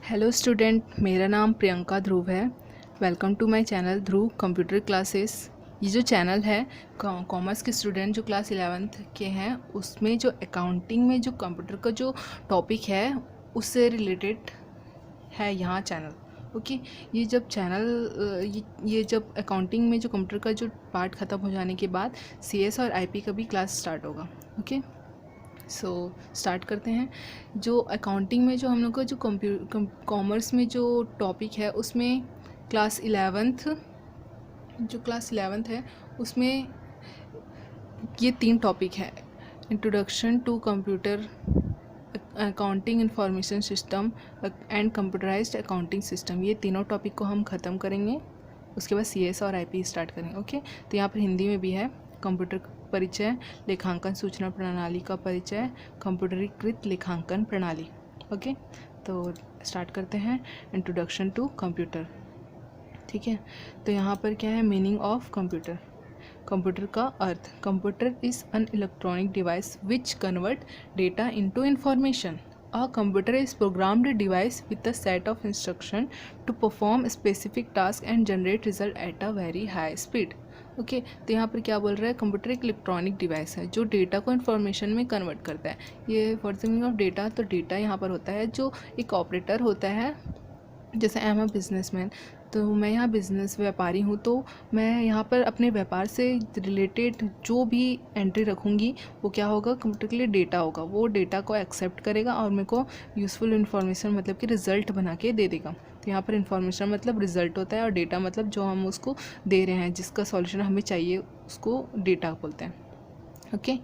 Hello student, मेरा नाम प्रियंका ध्रुव है। Welcome to my channel Dhruv computer classes. ये जो चैनल है कॉमर्स के स्टूडेंट जो क्लास 11th के हैं उसमें जो अकाउंटिंग में जो कंप्यूटर का जो टॉपिक है उससे रिलेटेड है यहाँ चैनल। ओके, ये जब चैनल ये जब अकाउंटिंग में जो कंप्यूटर का जो पार्ट ख़त्म हो जाने के बाद CS और IP का भी क्लास स्टार्ट होगा। ओके, सो स्टार्ट करते हैं। जो अकाउंटिंग में जो हम लोग का जो कॉमर्स में जो टॉपिक है उसमें क्लास 11th है उसमें ये 3 टॉपिक है। Introduction to computer, accounting information system and computerised accounting system, ये तीनों टॉपिक को हम ख़त्म करेंगे। उसके बाद CS और IP स्टार्ट करेंगे। ओके, तो यहाँ पर हिंदी में भी है कंप्यूटर परिचय, लेखांकन सूचना प्रणाली का परिचय, कंप्यूटरीकृत लेखांकन प्रणाली। ओके, तो स्टार्ट करते हैं। Introduction to computer. ठीक है, तो यहाँ पर क्या है मीनिंग ऑफ कंप्यूटर। कंप्यूटर का अर्थ, computer is an electronic device which convert data into information. A computer is programmed device with a set of instruction to perform specific task and generate result at a very high speed. Okay, तो यहाँ पर क्या बोल रहा है, computer एक electronic device है जो डेटा को इन्फॉर्मेशन में कन्वर्ट करता है। ये for the meaning of data, तो डेटा यहाँ पर होता है जो एक ऑपरेटर होता है। जैसे आई एम अ बिजनेसमैन, तो मैं यहाँ बिज़नेस व्यापारी हूँ, तो मैं यहाँ पर अपने व्यापार से रिलेटेड जो भी एंट्री रखूँगी वो क्या होगा, कंप्यूटर के लिए डेटा होगा। वो डेटा को एक्सेप्ट करेगा और मेरे को यूज़फुल इन्फॉर्मेशन मतलब कि रिज़ल्ट बना के दे देगा। तो यहाँ पर इन्फॉर्मेशन मतलब रिज़ल्ट होता है और डेटा मतलब जो हम उसको दे रहे हैं, जिसका सॉल्यूशन हमें चाहिए उसको डेटा बोलते हैं। ओके,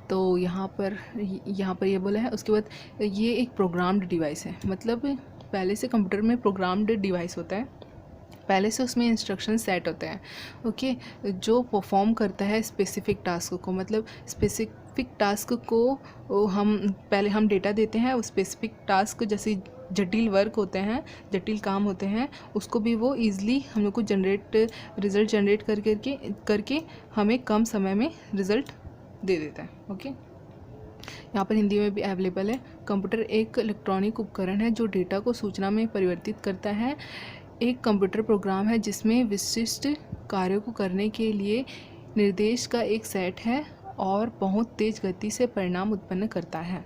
तो यहाँ पर ये बोला है। उसके बाद ये एक प्रोग्राम्ड डिवाइस है, मतलब पहले से कंप्यूटर में प्रोग्राम्ड डिवाइस होता है, पहले से उसमें इंस्ट्रक्शन सेट होते हैं। ओके, जो परफॉर्म करता है स्पेसिफिक टास्क को, मतलब स्पेसिफिक टास्क को हम डेटा देते हैं। उस स्पेसिफिक टास्क जैसे जटिल वर्क होते हैं, जटिल काम होते हैं, उसको भी वो ईज़िली हम लोग को रिज़ल्ट जनरेट करके हमें कम समय में रिज़ल्ट दे देता है। ओके, यहाँ पर हिंदी में भी अवेलेबल है। कंप्यूटर एक इलेक्ट्रॉनिक उपकरण है जो डेटा को सूचना में परिवर्तित करता है। एक कंप्यूटर प्रोग्राम है जिसमें विशिष्ट कार्यों को करने के लिए निर्देश का एक सेट है और बहुत तेज़ गति से परिणाम उत्पन्न करता है।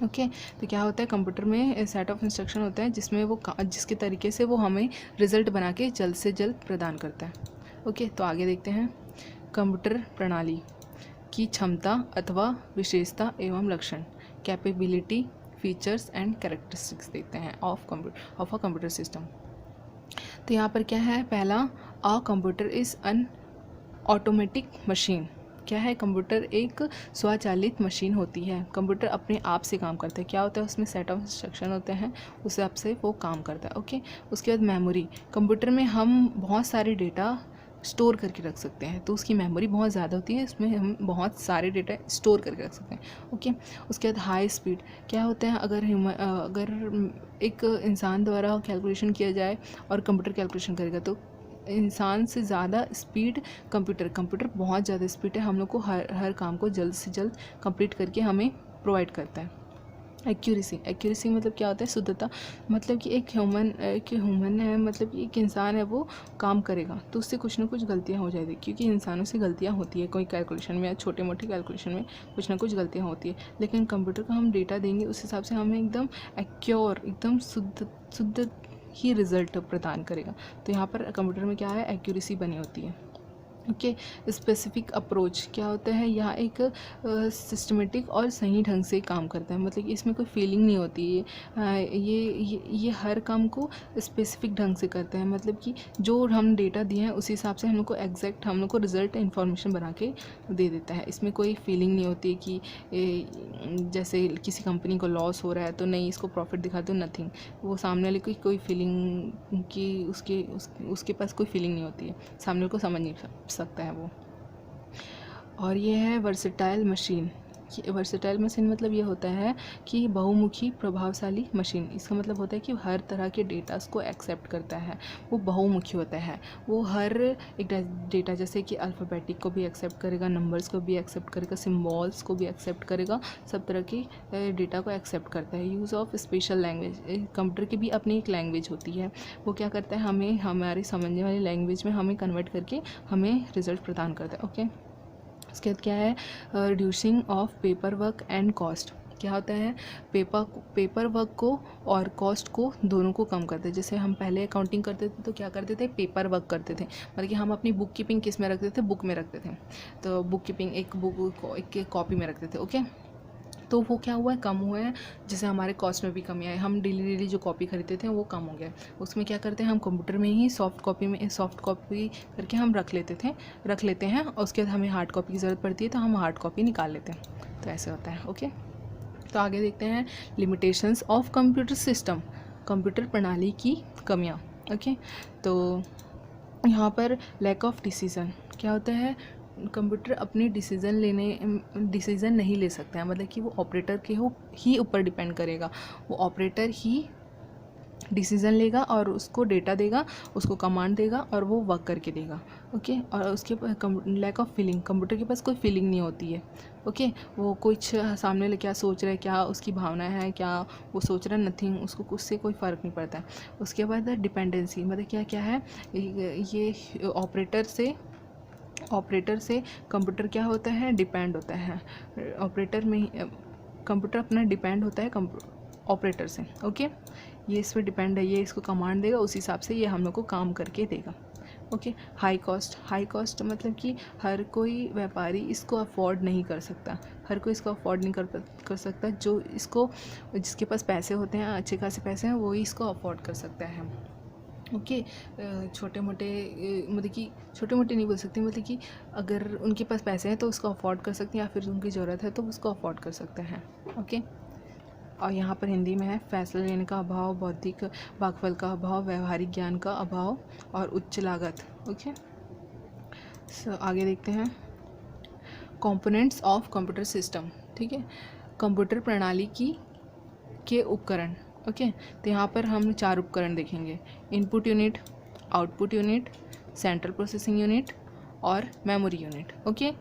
ओके, तो क्या होता है, कंप्यूटर में सेट ऑफ इंस्ट्रक्शन होता है जिसमें जिसके तरीके से वो हमें रिज़ल्ट बना के जल्द से जल्द प्रदान करता है। ओके, तो आगे देखते हैं। कंप्यूटर प्रणाली की क्षमता अथवा विशेषता एवं लक्षण, कैपेबिलिटी, फीचर्स एंड कैरेक्टरिस्टिक्स देखते हैं ऑफ अ कंप्यूटर सिस्टम। तो यहाँ पर क्या है, पहला, a computer is N automatic machine. क्या है, कंप्यूटर एक स्वचालित मशीन होती है। कंप्यूटर अपने आप से काम करता है। क्या होता है, उसमें सेट ऑफ इंस्ट्रक्शन होते हैं, उस हिसाब से वो काम करता है। ओके, उसके बाद मेमोरी, कंप्यूटर में हम बहुत सारे डेटा स्टोर करके रख सकते हैं, तो उसकी मेमोरी बहुत ज़्यादा होती है, इसमें हम बहुत सारे डेटा स्टोर करके रख सकते हैं। ओके, उसके बाद हाई स्पीड, क्या होता है, अगर एक इंसान द्वारा कैलकुलेशन किया जाए और कंप्यूटर कैलकुलेशन करेगा तो इंसान से ज़्यादा स्पीड कंप्यूटर बहुत ज़्यादा स्पीड है, हम लोग को हर काम को जल्द से जल्द कंप्लीट करके हमें प्रोवाइड करता है। एक्यूरेसी मतलब क्या होता है, शुद्धता, मतलब कि एक ह्यूमन है, मतलब कि एक इंसान है, वो काम करेगा तो उससे कुछ ना कुछ गलतियाँ हो जाएगी, क्योंकि इंसानों से गलतियाँ होती है कोई कैलकुलेशन में या छोटे मोटे कैलकुलेशन में कुछ ना कुछ गलतियाँ होती है। लेकिन कंप्यूटर का हम डेटा देंगे उस हिसाब से हमें एकदम एकदम शुद्ध ही रिज़ल्ट प्रदान करेगा। तो यहाँ पर कंप्यूटर में क्या है, एक्यूरेसी बनी होती है। ओके, स्पेसिफिक अप्रोच क्या होता है, यहाँ एक सिस्टमेटिक और सही ढंग से काम करता है, मतलब कि इसमें कोई फीलिंग नहीं होती है। ये हर काम को स्पेसिफिक ढंग से करता है, मतलब कि जो हम डेटा दिए हैं उसी हिसाब से हम लोग को रिज़ल्ट इन्फॉर्मेशन बना के दे देता है। इसमें कोई फीलिंग नहीं होती कि जैसे किसी कंपनी को लॉस हो रहा है तो नहीं इसको प्रॉफिट दिखा दो, नथिंग। वो सामने वाले की कोई फीलिंग की उसके पास कोई फीलिंग नहीं होती है, सामने को समझ नहीं सकता है वो। और ये है वर्सेटाइल मशीन, वर्सेटाइल मशीन मतलब ये होता है कि बहुमुखी प्रभावशाली मशीन। इसका मतलब होता है कि हर तरह के डेटास को एक्सेप्ट करता है, वो बहुमुखी होता है। वो हर एक डेटा जैसे कि अल्फ़ाबेटिक को भी एक्सेप्ट करेगा, नंबर्स को भी एक्सेप्ट करेगा, सिम्बॉल्स को भी एक्सेप्ट करेगा, सब तरह की डेटा को एक्सेप्ट करता है। Use of special language, computer की भी अपनी एक लैंग्वेज होती है। वो क्या करता है, हमें हमारी समझने वाली लैंग्वेज में हमें कन्वर्ट करके हमें रिजल्ट प्रदान करता है। ओके, उसके बाद क्या है, reducing of paper work and cost. क्या होता है, पेपर वर्क को और कॉस्ट को दोनों को कम करते हैं। जैसे हम पहले अकाउंटिंग करते थे तो क्या करते थे, पेपर वर्क करते थे, मतलब कि हम अपनी बुक कीपिंग किस में रखते थे, बुक में रखते थे। तो बुक कीपिंग एक कॉपी में रखते थे। ओके, तो वो क्या हुआ है, कम हुआ है, जैसे हमारे कॉस्ट में भी कमी आई। हम डेली जो कॉपी खरीदते थे वो कम हो गया। उसमें क्या करते हैं, हम कंप्यूटर में ही सॉफ्ट कॉपी करके हम रख लेते हैं और उसके बाद हमें हार्ड कॉपी की ज़रूरत पड़ती है तो हम हार्ड कॉपी निकाल लेते हैं। तो ऐसे होता है। ओके, तो आगे देखते हैं limitations of computer system, computer प्रणाली की कमियाँ। ओके, तो यहाँ पर लैक ऑफ डिसीज़न क्या होता है, कंप्यूटर अपनी डिसीज़न नहीं ले सकता है, मतलब कि वो ऑपरेटर के ही ऊपर डिपेंड करेगा। वो ऑपरेटर ही डिसीज़न लेगा और उसको डेटा देगा, उसको कमांड देगा और वो वर्क करके देगा। ओके, और उसके लैक ऑफ फीलिंग, कंप्यूटर के पास कोई फीलिंग नहीं होती है। ओके, वो कुछ सामने ले क्या सोच रहा है, क्या उसकी भावना है, क्या वो सोच रहा है, नथिंग, उसको उससे कोई फ़र्क नहीं पड़ता है। उसके बाद डिपेंडेंसी, मतलब क्या है, ये ऑपरेटर से कंप्यूटर क्या होता है, डिपेंड होता है। ऑपरेटर में कंप्यूटर अपना डिपेंड होता है ऑपरेटर से। ओके, ये इस पर डिपेंड है, ये इसको कमांड देगा, उस हिसाब से ये हम लोग को काम करके देगा। ओके, हाई कॉस्ट मतलब कि हर कोई व्यापारी इसको अफोर्ड नहीं कर सकता, हर कोई इसको अफोर्ड नहीं कर सकता। जिसके पास पैसे होते हैं, अच्छे खासे पैसे हैं, वही इसको अफोर्ड कर सकता है। ओके, छोटे मोटे नहीं बोल सकते, मतलब कि अगर उनके पास पैसे हैं तो उसको अफोर्ड कर सकते हैं, या फिर उनकी ज़रूरत है तो उसको अफोर्ड कर सकते हैं। ओके, और यहाँ पर हिंदी में है, फैसला लेने का अभाव, बौद्धिक भागफल का अभाव, व्यवहारिक ज्ञान का अभाव और उच्च लागत। ओके, सो आगे देखते हैं कंपोनेंट्स ऑफ कंप्यूटर सिस्टम। ठीक है, कंप्यूटर प्रणाली के उपकरण। ओके, तो यहाँ पर हम 4 उपकरण देखेंगे, input unit, output unit, central processing unit और मेमोरी यूनिट। ओके,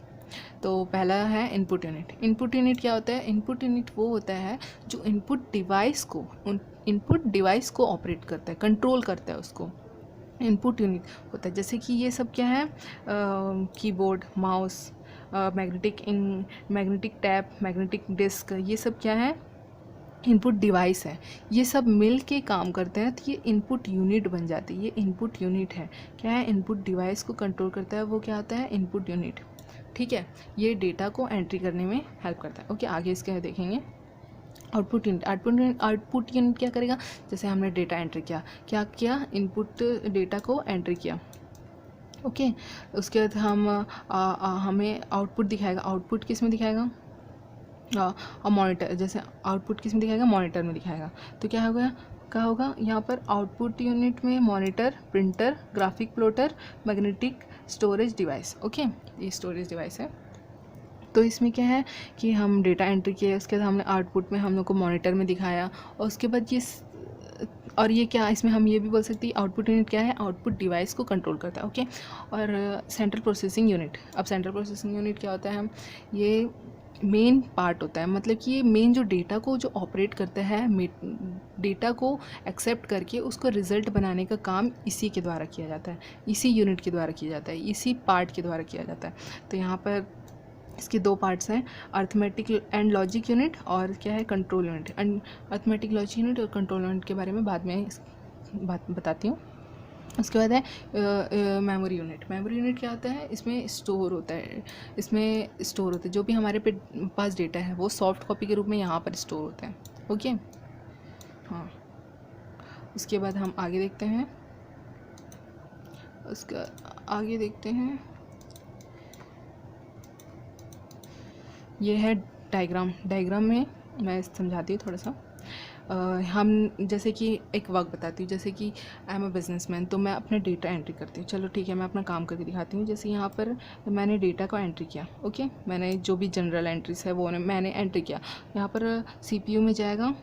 तो पहला है इनपुट यूनिट। इनपुट यूनिट क्या होता है, इनपुट यूनिट वो होता है जो इनपुट डिवाइस को ऑपरेट करता है, कंट्रोल करता है उसको, इनपुट यूनिट होता है। जैसे कि ये सब क्या है, keyboard, mouse, magnetic tap, magnetic disk, ये सब क्या है, इनपुट डिवाइस है। ये सब मिल के काम करते हैं तो ये इनपुट यूनिट बन जाती है। ये इनपुट यूनिट है, क्या है, इनपुट डिवाइस को कंट्रोल करता है, वो क्या होता है, इनपुट यूनिट। ठीक है, ये डेटा को एंट्री करने में हेल्प करता है। ओके, आगे इसके देखेंगे आउटपुट यूनिट क्या करेगा, जैसे हमने डेटा एंट्री किया, इनपुट डेटा को एंट्री किया। ओके, उसके बाद हमें आउटपुट दिखाएगा। आउटपुट किस में दिखाएगा, और मॉनिटर, जैसे आउटपुट किस में दिखाएगा, मॉनिटर में दिखाएगा। तो क्या होगा यहाँ पर आउटपुट यूनिट में monitor, printer, graphic plotter, magnetic storage device. Okay, ये स्टोरेज डिवाइस है। तो इसमें क्या है कि हम डेटा एंट्री किए, उसके बाद हमने आउटपुट में हम लोग को मॉनिटर में दिखाया, और उसके बाद ये क्या, इसमें हम ये भी बोल सकते हैं आउटपुट यूनिट क्या है, आउटपुट डिवाइस को कंट्रोल करता है। ओके, और सेंट्रल प्रोसेसिंग यूनिट, अब सेंट्रल प्रोसेसिंग यूनिट क्या होता है, ये मेन पार्ट होता है, मतलब कि ये मेन जो डेटा को जो ऑपरेट करता है, डेटा को एक्सेप्ट करके उसको रिज़ल्ट बनाने का काम इसी के द्वारा किया जाता है, इसी यूनिट के द्वारा किया जाता है, इसी पार्ट के द्वारा किया जाता है। तो यहाँ पर इसके 2 पार्ट्स हैं, अर्थमेटिक एंड लॉजिक यूनिट और क्या है, control unit. And arithmetic, logic unit और कंट्रोल यूनिट के बारे में बाद में बात बताती हूँ। उसके बाद है मेमोरी यूनिट। मेमोरी यूनिट क्या होता है, इसमें स्टोर होता है, जो भी हमारे पास डेटा है वो सॉफ्ट कॉपी के रूप में यहाँ पर स्टोर होता है। ओके, हाँ, उसके बाद हम आगे देखते हैं, ये है डायग्राम में मैं समझाती हूँ थोड़ा सा। हम जैसे कि एक वर्क बताती हूँ, जैसे कि आई एम अ बिजनेसमैन, तो मैं अपने डेटा एंट्री करती हूँ। चलो ठीक है, मैं अपना काम करके दिखाती हूँ। जैसे यहाँ पर मैंने डेटा को एंट्री किया, ओके, मैंने जो भी जनरल एंट्रीज है वो मैंने एंट्री किया। यहाँ पर सीपीयू में जाएगा,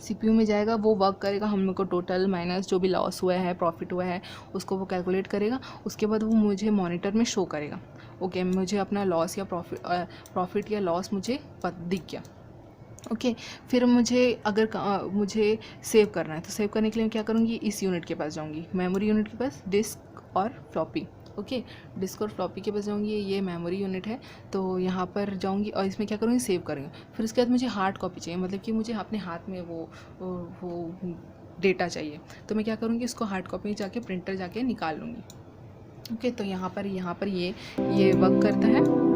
सीपीयू में जाएगा, वो वर्क करेगा, हम लोग को टोटल माइनस जो भी लॉस हुआ है, प्रॉफिट हुआ है, उसको वो कैलकुलेट करेगा। उसके बाद वो मुझे मॉनिटर में शो करेगा। ओके, मुझे अपना लॉस या प्रॉफिट या लॉस मुझे दिख गया। ओके, फिर मुझे अगर मुझे सेव करना है, तो सेव करने के लिए मैं क्या करूँगी, इस यूनिट के पास जाऊँगी, मेमोरी यूनिट के पास, डिस्क और फ्लॉपी। ओके, डिस्क और फ्लॉपी के पास जाऊँगी, ये मेमोरी यूनिट है, तो यहाँ पर जाऊँगी और इसमें क्या करूँगी, सेव करूँगी। फिर उसके बाद मुझे हार्ड कॉपी चाहिए, मतलब कि मुझे अपने हाथ में वो डेटा चाहिए, तो मैं क्या करूँगी, उसको हार्ड कॉपी में जाके प्रिंटर जाके निकाल लूँगी। ओके, तो यहाँ पर ये वर्क करता है।